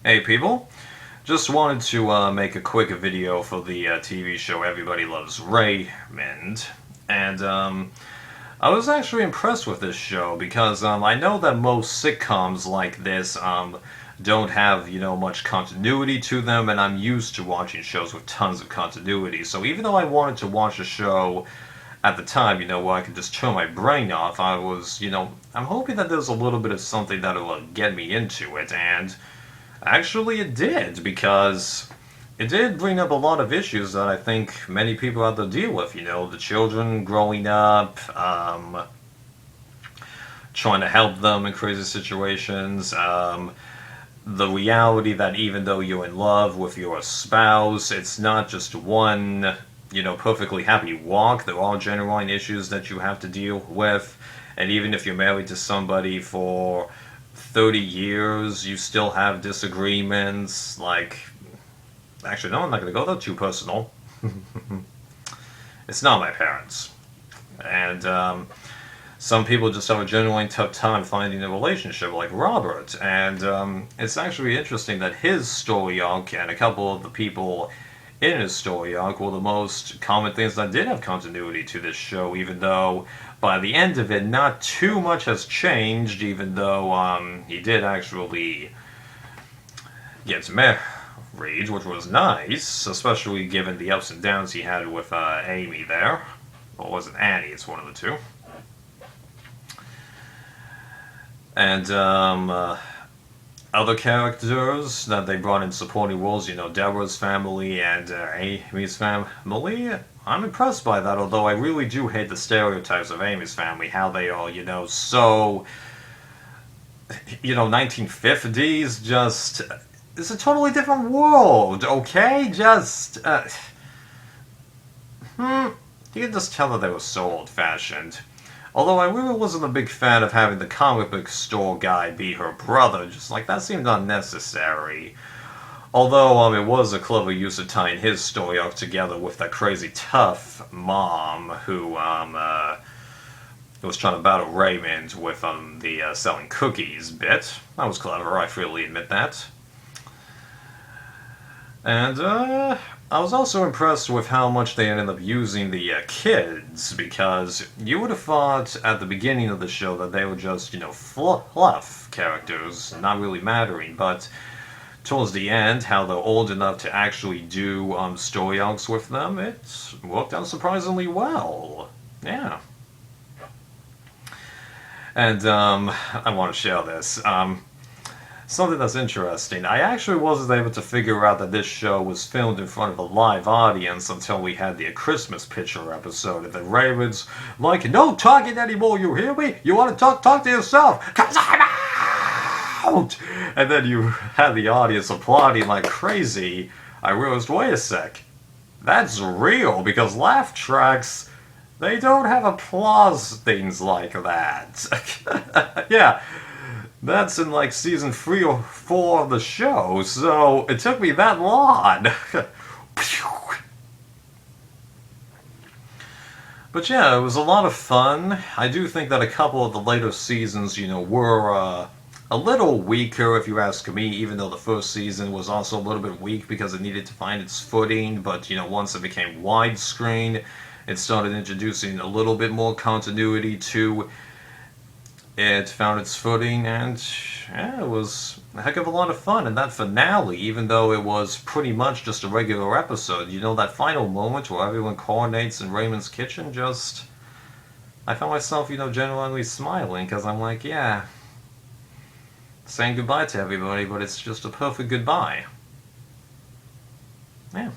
Hey people, just wanted to make a quick video for the TV show Everybody Loves Raymond, and I was actually impressed with this show because I know that most sitcoms like this don't have much continuity to them, and I'm used to watching shows with tons of continuity. So even though I wanted to watch a show at the time, where I could just turn my brain off, I was, I'm hoping that there's a little bit of something that'll get me into it, and actually, it did, because it did bring up a lot of issues that I think many people have to deal with. The children growing up, trying to help them in crazy situations, the reality that even though you're in love with your spouse, it's not just one, perfectly happy walk. There are genuine issues that you have to deal with. And even if you're married to somebody for 30 years, you still have disagreements. Like, actually, no, I'm not going to go there too personal. It's not my parents. And some people just have a genuinely tough time finding a relationship, like Robert. And it's actually interesting that his story arc and a couple of the people in his story arc were the most common things that did have continuity to this show, even though by the end of it, not too much has changed, even though he did actually get married, which was nice, especially given the ups and downs he had with Amy there. Or was it Annie? It's one of the two. And other characters that they brought in supporting roles, Deborah's family and Amy's family. I'm impressed by that, although I really do hate the stereotypes of Amy's family, how they are, so, 1950s, just, it's a totally different world, okay? Just, you can just tell that they were so old-fashioned. Although I really wasn't a big fan of having the comic book store guy be her brother, just like that seemed unnecessary. Although it was a clever use of tying his story arc together with that crazy tough mom who was trying to battle Raymond with the selling cookies bit. That was clever, I freely admit that. And I was also impressed with how much they ended up using the kids, because you would have thought at the beginning of the show that they were just, fluff characters, not really mattering, but towards the end, how they're old enough to actually do story arcs with them, it worked out surprisingly well. Yeah. And I want to share this. Something that's interesting. I actually wasn't able to figure out that this show was filmed in front of a live audience until we had the Christmas Picture episode, and the Ravens like, no talking anymore, you hear me? You want to talk to yourself, 'cause I'm out! And then you had the audience applauding like crazy. I realized, wait a sec, that's real, because laugh tracks, they don't have applause things like that. Yeah. That's in like season 3 or 4 of the show, so it took me that long. But yeah, it was a lot of fun. I do think that a couple of the later seasons, were a little weaker, if you ask me, even though the first season was also a little bit weak because it needed to find its footing. But, once it became widescreen, it started introducing a little bit more continuity to it, found its footing, and yeah, it was a heck of a lot of fun. And that finale, even though it was pretty much just a regular episode, that final moment where everyone coordinates in Raymond's kitchen, just, I found myself, genuinely smiling, because I'm like, yeah, saying goodbye to everybody, but it's just a perfect goodbye. Yeah.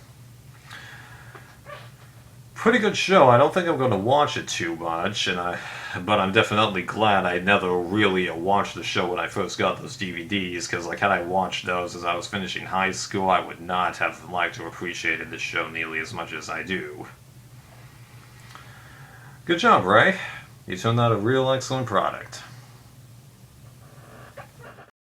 Pretty good show. I don't think I'm going to watch it too much, but I'm definitely glad I never really watched the show when I first got those DVDs, because had I watched those as I was finishing high school, I would not have liked or appreciated this show nearly as much as I do. Good job, Ray. You turned out a real excellent product.